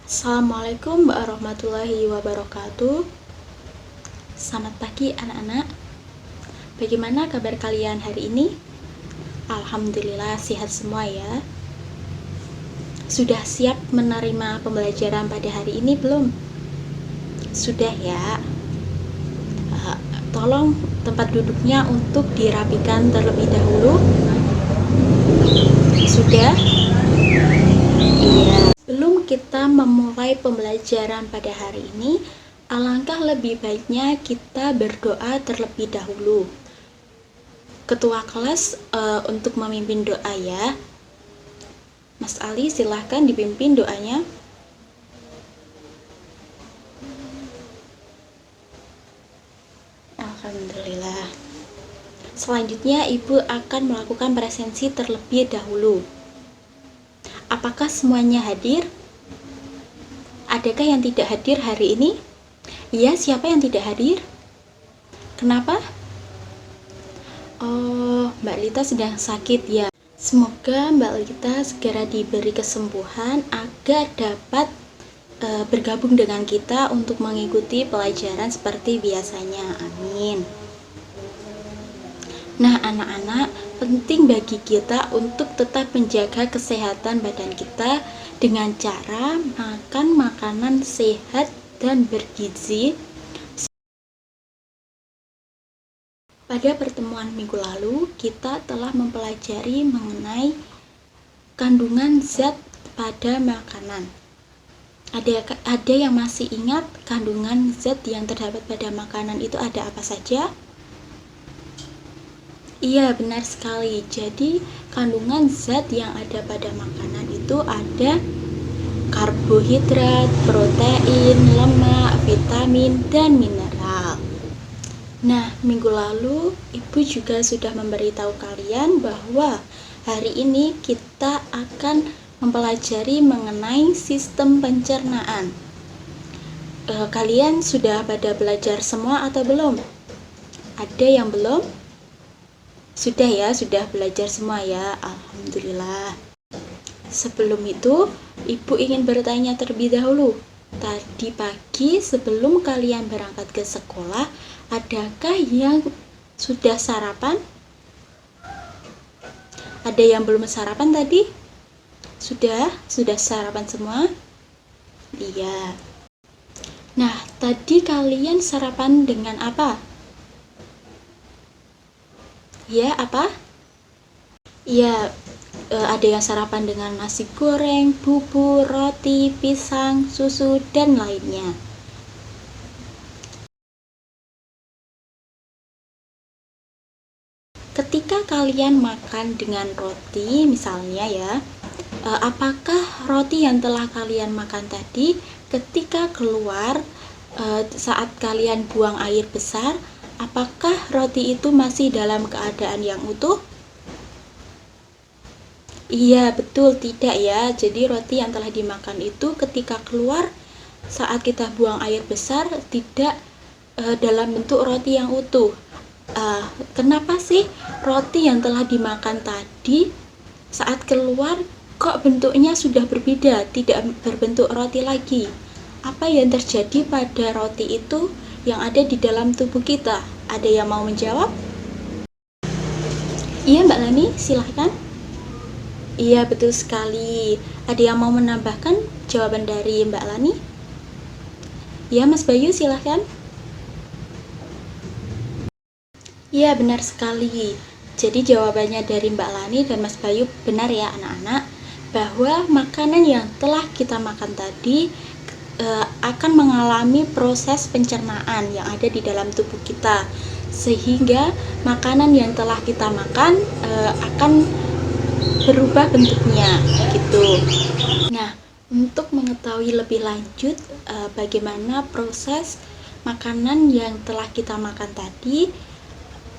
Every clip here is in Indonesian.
Assalamualaikum warahmatullahi wabarakatuh. Selamat pagi anak-anak. Bagaimana kabar kalian hari ini? Alhamdulillah sehat semua ya. Sudah siap menerima pembelajaran pada hari ini belum? Sudah ya. Tolong tempat duduknya untuk dirapikan terlebih dahulu. Sudah? Iya. Sebelum kita memulai pembelajaran pada hari ini, alangkah lebih baiknya kita berdoa terlebih dahulu. Ketua kelas untuk memimpin doa ya. Mas Ali silahkan dipimpin doanya. Alhamdulillah. Selanjutnya Ibu akan melakukan presensi terlebih dahulu. Apakah semuanya hadir? Adakah yang tidak hadir hari ini? Iya, siapa yang tidak hadir? Kenapa? Oh, Mbak Lita sedang sakit ya. Semoga Mbak Lita segera diberi kesembuhan agar dapat bergabung dengan kita untuk mengikuti pelajaran seperti biasanya. Amin. Nah, anak-anak, penting bagi kita untuk tetap menjaga kesehatan badan kita dengan cara makan makanan sehat dan bergizi. Pada pertemuan minggu lalu, kita telah mempelajari mengenai kandungan zat pada makanan. Ada yang masih ingat kandungan zat yang terdapat pada makanan itu ada apa saja? Iya, benar sekali. Jadi, kandungan zat yang ada pada makanan itu ada karbohidrat, protein, lemak, vitamin, dan mineral. Nah, minggu lalu Ibu juga sudah memberitahu kalian bahwa hari ini kita akan mempelajari mengenai sistem pencernaan. Kalian sudah pada belajar semua atau belum? Ada yang belum? Sudah ya, sudah belajar semua ya. Alhamdulillah. Sebelum itu, Ibu ingin bertanya terlebih dahulu. Tadi pagi sebelum kalian berangkat ke sekolah, adakah yang sudah sarapan? Ada yang belum sarapan tadi? Sudah sarapan semua? Iya. Nah, tadi kalian sarapan dengan apa? Ya, apa? Iya, ada yang sarapan dengan nasi goreng, bubur, roti, pisang, susu, dan lainnya. Ketika kalian makan dengan roti, misalnya ya, apakah roti yang telah kalian makan tadi ketika keluar saat kalian buang air besar, apakah roti itu masih dalam keadaan yang utuh? Iya, betul, tidak ya. Jadi roti yang telah dimakan itu ketika keluar saat kita buang air besar tidak dalam bentuk roti yang utuh. Kenapa sih roti yang telah dimakan tadi saat keluar kok bentuknya sudah berbeda, tidak berbentuk roti lagi? Apa yang terjadi pada roti itu yang ada di dalam tubuh kita? Ada yang mau menjawab? Iya, Mbak Lani, silahkan. Iya, betul sekali. Ada yang mau menambahkan jawaban dari Mbak Lani? Ya, Mas Bayu, silahkan. Iya, benar sekali. Jadi jawabannya dari Mbak Lani dan Mas Bayu benar ya anak-anak, bahwa makanan yang telah kita makan tadi akan mengalami proses pencernaan yang ada di dalam tubuh kita, sehingga makanan yang telah kita makan akan berubah bentuknya gitu. Nah, untuk mengetahui lebih lanjut bagaimana proses makanan yang telah kita makan tadi,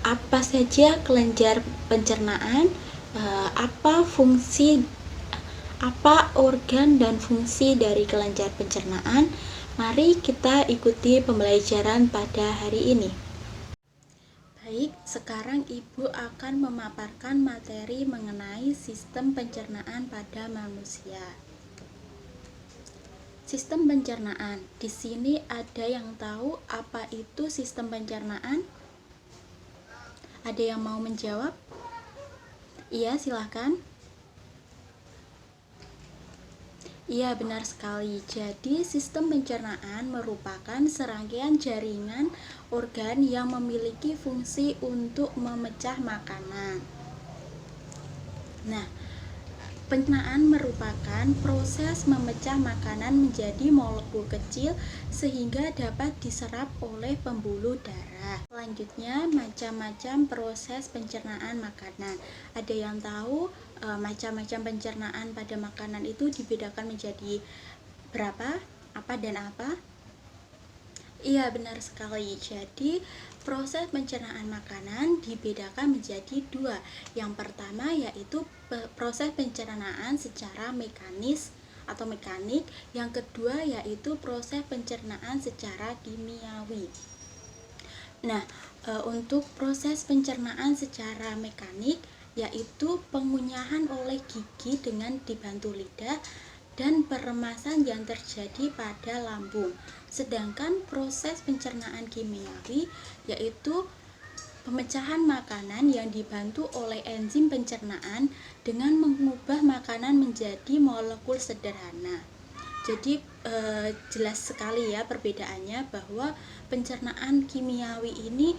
apa saja kelenjar pencernaan, apa organ dan fungsi dari kelenjar pencernaan. Mari kita ikuti pembelajaran pada hari ini. Baik, sekarang Ibu akan memaparkan materi mengenai sistem pencernaan pada manusia. Sistem pencernaan. Di sini ada yang tahu apa itu sistem pencernaan? Ada yang mau menjawab? Iya, silahkan. Iya, benar sekali. Jadi, sistem pencernaan merupakan serangkaian jaringan organ yang memiliki fungsi untuk memecah makanan. Nah, pencernaan merupakan proses memecah makanan menjadi molekul kecil sehingga dapat diserap oleh pembuluh darah. Selanjutnya, macam-macam proses pencernaan makanan. Ada yang tahu macam-macam pencernaan pada makanan itu dibedakan menjadi berapa, apa dan apa? Iya, benar sekali. Jadi, proses pencernaan makanan dibedakan menjadi dua. Yang pertama yaitu proses pencernaan secara mekanis atau mekanik. Yang kedua yaitu proses pencernaan secara kimiawi. Nah, untuk proses pencernaan secara mekanik yaitu pengunyahan oleh gigi dengan dibantu lidah dan peremasan yang terjadi pada lambung. Sedangkan proses pencernaan kimiawi yaitu pemecahan makanan yang dibantu oleh enzim pencernaan dengan mengubah makanan menjadi molekul sederhana. Jadi jelas sekali ya perbedaannya, bahwa pencernaan kimiawi ini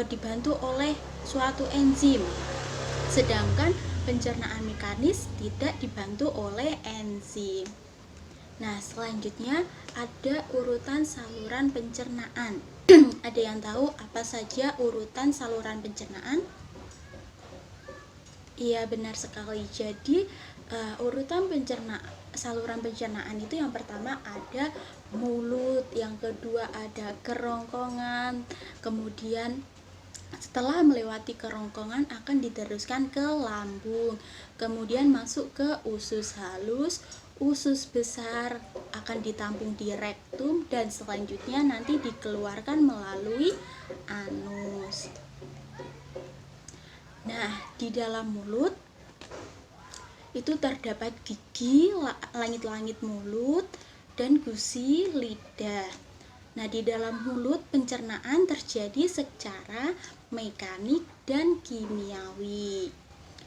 dibantu oleh suatu enzim, sedangkan pencernaan mekanis tidak dibantu oleh enzim. Nah, selanjutnya ada urutan saluran pencernaan. Ada yang tahu apa saja urutan saluran pencernaan? Iya, benar sekali. Jadi urutan saluran pencernaan itu yang pertama ada mulut, yang kedua ada kerongkongan, kemudian setelah melewati kerongkongan akan diteruskan ke lambung, kemudian masuk ke usus halus, usus besar akan ditampung di rektum, dan selanjutnya nanti dikeluarkan melalui anus. Nah, di dalam mulut itu terdapat gigi, langit-langit mulut, dan gusi lidah. Nah, di dalam mulut pencernaan terjadi secara mekanik dan kimiawi.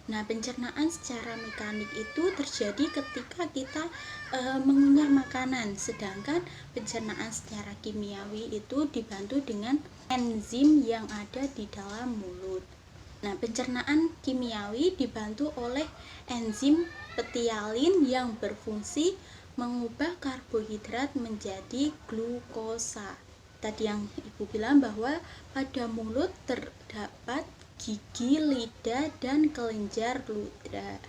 Nah, pencernaan secara mekanik itu terjadi ketika kita mengunyah makanan, sedangkan pencernaan secara kimiawi itu dibantu dengan enzim yang ada di dalam mulut. Nah, pencernaan kimiawi dibantu oleh enzim petialin yang berfungsi mengubah karbohidrat menjadi glukosa. Tadi yang Ibu bilang bahwa pada mulut terdapat gigi, lidah, dan kelenjar ludah.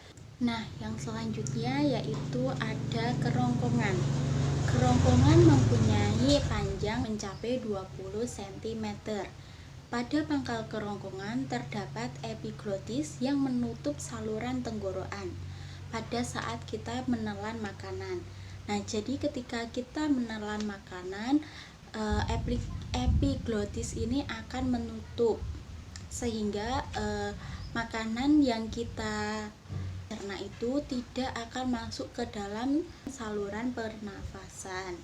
Nah, yang selanjutnya yaitu ada kerongkongan. Kerongkongan mempunyai panjang mencapai 20 cm. Pada pangkal kerongkongan terdapat epiglotis yang menutup saluran tenggorokan pada saat kita menelan makanan. Nah, jadi ketika kita menelan makanan, epiglotis ini akan menutup sehingga makanan yang kita cerna itu tidak akan masuk ke dalam saluran pernafasan.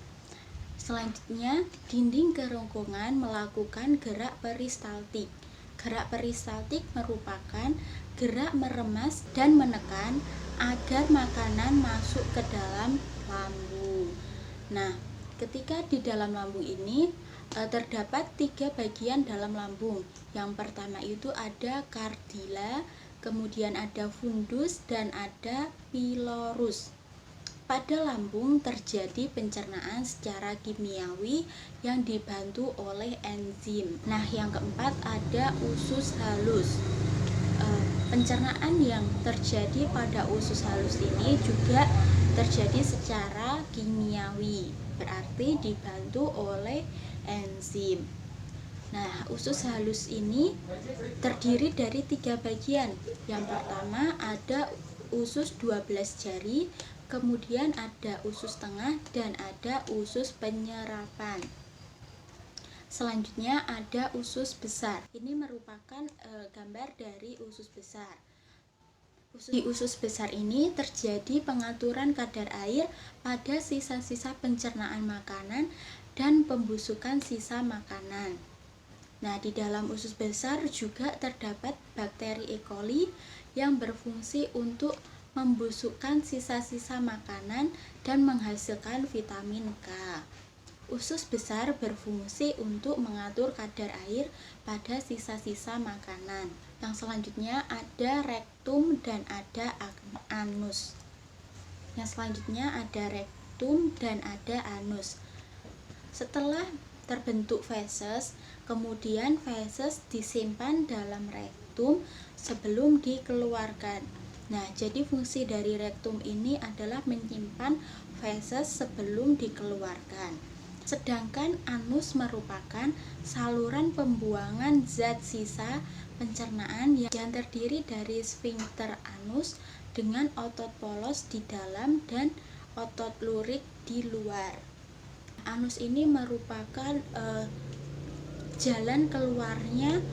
Selanjutnya, dinding kerongkongan melakukan gerak peristaltik. Gerak peristaltik merupakan gerak meremas dan menekan agar makanan masuk ke dalam lambung. Nah, ketika di dalam lambung ini terdapat 3 bagian dalam lambung. Yang pertama itu ada kardila, kemudian ada fundus, dan ada pilorus. Pada lambung terjadi pencernaan secara kimiawi yang dibantu oleh enzim. Nah, yang keempat ada usus halus. Pencernaan yang terjadi pada usus halus ini juga terjadi secara kimiawi, berarti dibantu oleh enzim. Nah, usus halus ini terdiri dari 3 bagian. Yang pertama ada usus 12 jari, kemudian ada usus tengah, dan ada usus penyerapan. Selanjutnya ada usus besar. Ini merupakan gambar dari usus besar. Di usus besar ini terjadi pengaturan kadar air pada sisa-sisa pencernaan makanan dan pembusukan sisa makanan. Nah, di dalam usus besar juga terdapat bakteri E. coli yang berfungsi untuk membusukkan sisa-sisa makanan dan menghasilkan vitamin K. Usus besar berfungsi untuk mengatur kadar air pada sisa-sisa makanan. Yang selanjutnya ada rektum dan ada anus. Yang selanjutnya ada rektum dan ada anus. Setelah terbentuk feses, kemudian feses disimpan dalam rektum sebelum dikeluarkan. Nah, jadi fungsi dari rektum ini adalah menyimpan feses sebelum dikeluarkan. Sedangkan anus merupakan saluran pembuangan zat sisa pencernaan yang terdiri dari sfinkter anus dengan otot polos di dalam dan otot lurik di luar. Anus ini merupakan jalan keluarnya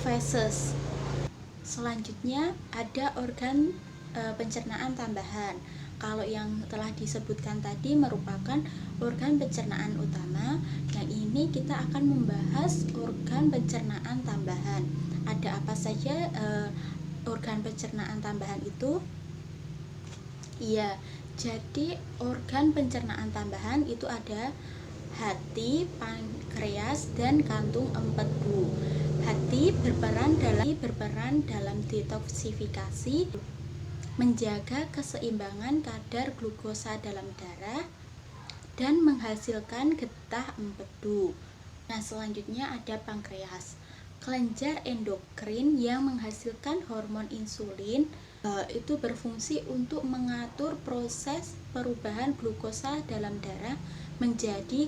feses. Selanjutnya ada organ pencernaan tambahan. Kalau yang telah disebutkan tadi merupakan organ pencernaan utama. Yang ini kita akan membahas organ pencernaan tambahan. Ada apa saja organ pencernaan tambahan itu? Iya, jadi organ pencernaan tambahan itu ada hati, pankreas, dan kantung empedu. Hati berperan dalam detoksifikasi, menjaga keseimbangan kadar glukosa dalam darah, dan menghasilkan getah empedu. Nah, selanjutnya ada pankreas, kelenjar endokrin yang menghasilkan hormon insulin. Itu berfungsi untuk mengatur proses perubahan glukosa dalam darah menjadi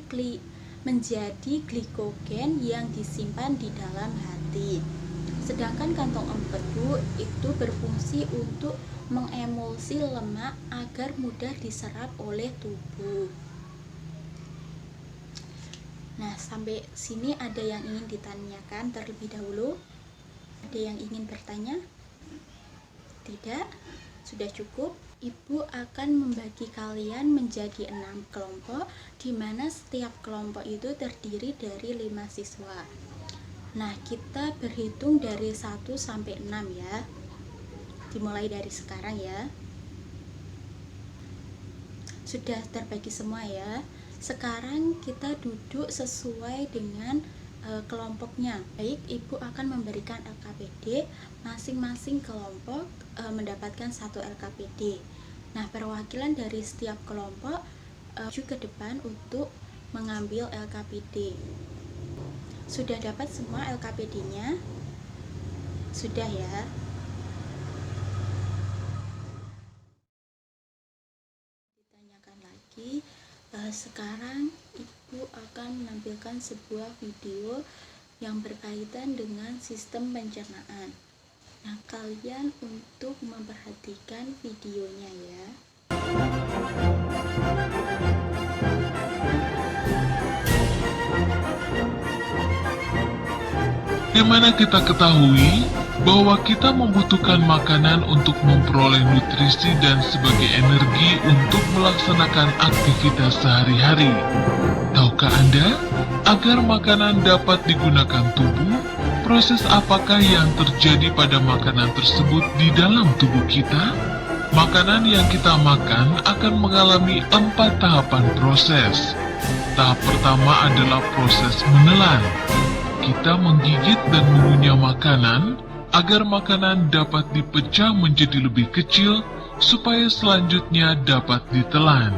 glikogen yang disimpan di dalam hati. Sedangkan kantong empedu itu berfungsi untuk mengemulsi lemak agar mudah diserap oleh tubuh. Nah, sampai sini ada yang ingin ditanyakan terlebih dahulu? Ada yang ingin bertanya? Tidak? Sudah cukup? Ibu akan membagi kalian menjadi 6 kelompok, di mana setiap kelompok itu terdiri dari 5 siswa. Nah, kita berhitung dari 1 sampai 6 ya. Dimulai dari sekarang ya. Sudah terbagi semua ya. Sekarang kita duduk sesuai dengan kelompoknya. Baik, Ibu akan memberikan LKPD. Masing-masing kelompok mendapatkan 1 LKPD. Nah, perwakilan dari setiap kelompok maju ke depan untuk mengambil LKPD. Sudah dapat semua LKPD-nya? Sudah ya. Ditanyakan lagi. Sekarang Ibu akan menampilkan sebuah video yang berkaitan dengan sistem pencernaan. Nah, kalian untuk memperhatikan videonya ya. Bagaimana kita ketahui bahwa kita membutuhkan makanan untuk memperoleh nutrisi dan sebagai energi untuk melaksanakan aktivitas sehari-hari. Tahukah Anda, agar makanan dapat digunakan tubuh, proses apakah yang terjadi pada makanan tersebut di dalam tubuh kita? Makanan yang kita makan akan mengalami 4 tahapan proses. Tahap pertama adalah proses menelan. Kita menggigit dan mengunyah makanan agar makanan dapat dipecah menjadi lebih kecil supaya selanjutnya dapat ditelan.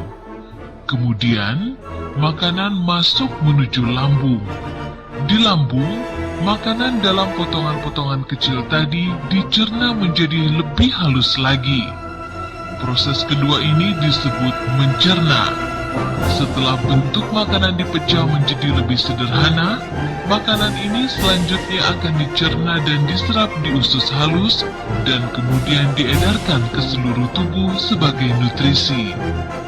Kemudian, makanan masuk menuju lambung. Di lambung, makanan dalam potongan-potongan kecil tadi dicerna menjadi lebih halus lagi. Proses kedua ini disebut mencerna. Setelah bentuk makanan dipecah menjadi lebih sederhana, makanan ini selanjutnya akan dicerna dan diserap di usus halus dan kemudian diedarkan ke seluruh tubuh sebagai nutrisi.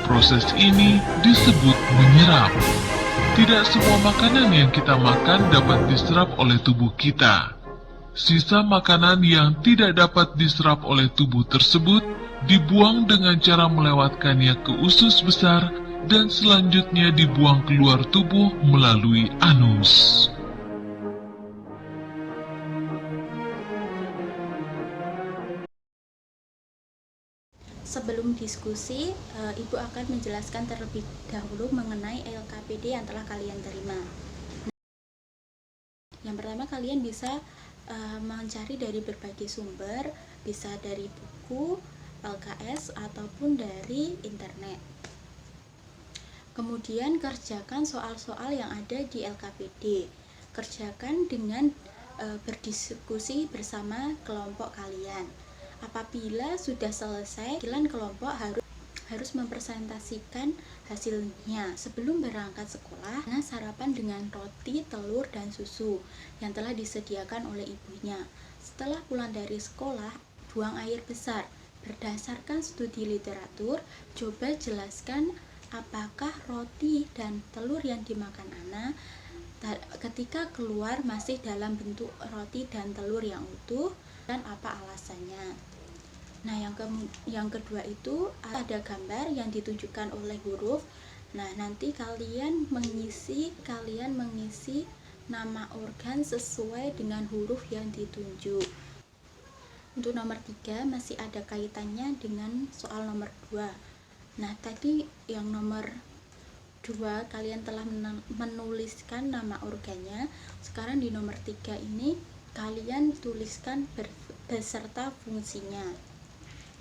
Proses ini disebut menyerap. Tidak semua makanan yang kita makan dapat diserap oleh tubuh kita. Sisa makanan yang tidak dapat diserap oleh tubuh tersebut dibuang dengan cara melewatkannya ke usus besar dan selanjutnya dibuang keluar tubuh melalui anus. Sebelum diskusi, Ibu akan menjelaskan terlebih dahulu mengenai LKPD yang telah kalian terima. Yang pertama, kalian bisa mencari dari berbagai sumber, bisa dari buku, LKS, ataupun dari internet. Kemudian kerjakan soal-soal yang ada di LKPD. Kerjakan dengan berdiskusi bersama kelompok kalian. Apabila sudah selesai, kalian kelompok harus mempresentasikan hasilnya sebelum berangkat sekolah. Nah, sarapan dengan roti, telur, dan susu yang telah disediakan oleh ibunya. Setelah pulang dari sekolah, buang air besar. Berdasarkan studi literatur, coba jelaskan apakah roti dan telur yang dimakan anak ketika keluar masih dalam bentuk roti dan telur yang utuh, dan apa alasannya. Nah, yang kedua itu ada gambar yang ditunjukkan oleh huruf. Nah, nanti kalian mengisi nama organ sesuai dengan huruf yang ditunjuk. Untuk nomor 3 masih ada kaitannya dengan soal nomor 2. Nah, tadi yang nomor 2 kalian telah menuliskan nama organnya. Sekarang di nomor 3 ini kalian tuliskan beserta fungsinya.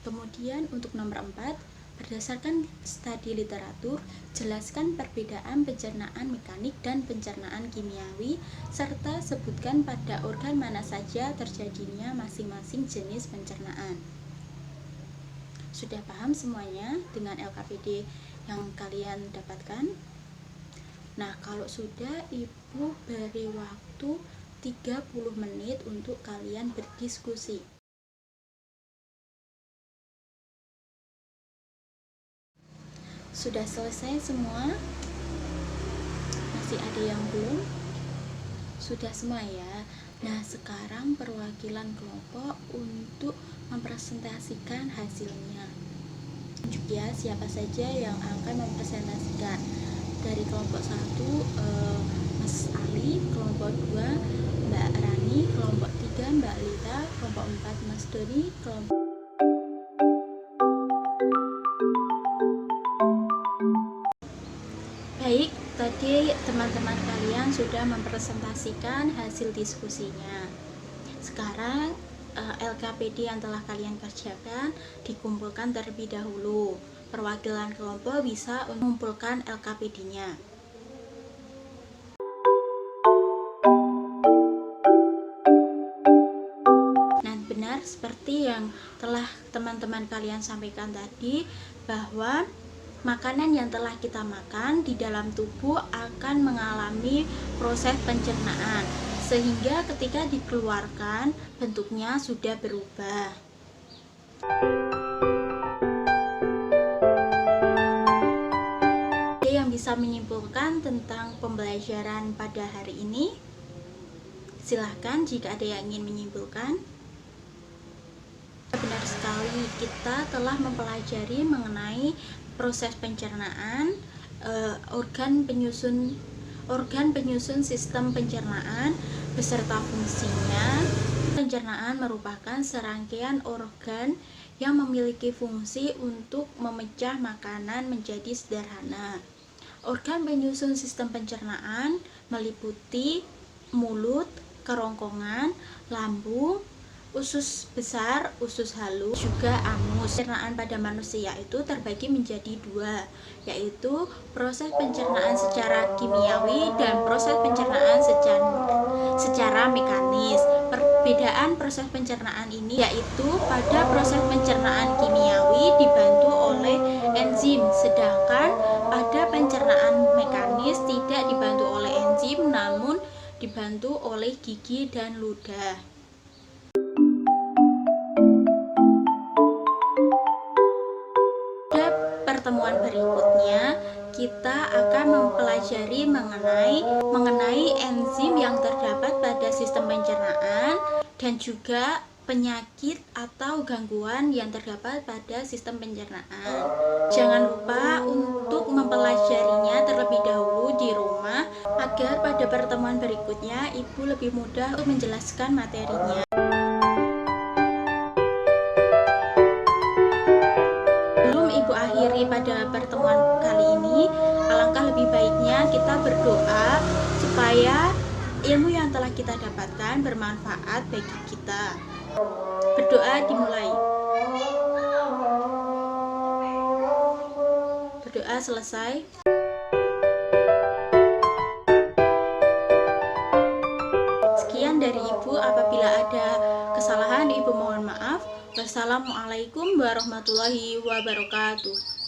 Kemudian untuk nomor 4, berdasarkan studi literatur, jelaskan perbedaan pencernaan mekanik dan pencernaan kimiawi, serta sebutkan pada organ mana saja terjadinya masing-masing jenis pencernaan. Sudah paham semuanya dengan LKPD yang kalian dapatkan? Nah, kalau sudah, Ibu beri waktu 30 menit untuk kalian berdiskusi. Sudah selesai semua? Masih ada yang belum? Sudah semua ya. Nah, sekarang perwakilan kelompok untuk mempresentasikan hasilnya. Tunjuk ya siapa saja yang akan mempresentasikan. Dari kelompok 1 Mas Ali, kelompok 2 Mbak Rani, kelompok 3 Mbak Lita, kelompok 4 Mas Doni, kelompok Baik, tadi teman-teman kalian sudah mempresentasikan hasil diskusinya. Sekarang LKPD yang telah kalian kerjakan dikumpulkan terlebih dahulu. Perwakilan kelompok bisa mengumpulkan LKPD-nya. Nah, benar seperti yang telah teman-teman kalian sampaikan tadi, bahwa makanan yang telah kita makan di dalam tubuh akan mengalami proses pencernaan, sehingga ketika dikeluarkan bentuknya sudah berubah. Ada yang bisa menyimpulkan tentang pembelajaran pada hari ini? Silahkan jika ada yang ingin menyimpulkan. Benar sekali, kita telah mempelajari mengenai proses pencernaan, organ penyusun sistem pencernaan beserta fungsinya. Pencernaan merupakan serangkaian organ yang memiliki fungsi untuk memecah makanan menjadi sederhana. Organ penyusun sistem pencernaan meliputi mulut, kerongkongan, lambung, usus besar, usus halus, juga anus. Pencernaan pada manusia itu terbagi menjadi 2, yaitu proses pencernaan secara kimiawi dan proses pencernaan secara mekanis. Perbedaan proses pencernaan ini yaitu pada proses pencernaan kimiawi dibantu oleh enzim, sedangkan pada pencernaan mekanis tidak dibantu oleh enzim, namun dibantu oleh gigi dan ludah. Pertemuan berikutnya kita akan mempelajari mengenai enzim yang terdapat pada sistem pencernaan dan juga penyakit atau gangguan yang terdapat pada sistem pencernaan. Jangan lupa untuk mempelajarinya terlebih dahulu di rumah agar pada pertemuan berikutnya Ibu lebih mudah untuk menjelaskan materinya. Sebelum Ibu akhiri pada pertemuan kali ini, alangkah lebih baiknya kita berdoa supaya ilmu yang telah kita dapatkan bermanfaat bagi kita. Berdoa dimulai. Berdoa selesai. Sekian dari Ibu, apabila ada kesalahan Ibu mohon maaf. Wassalamualaikum warahmatullahi wabarakatuh.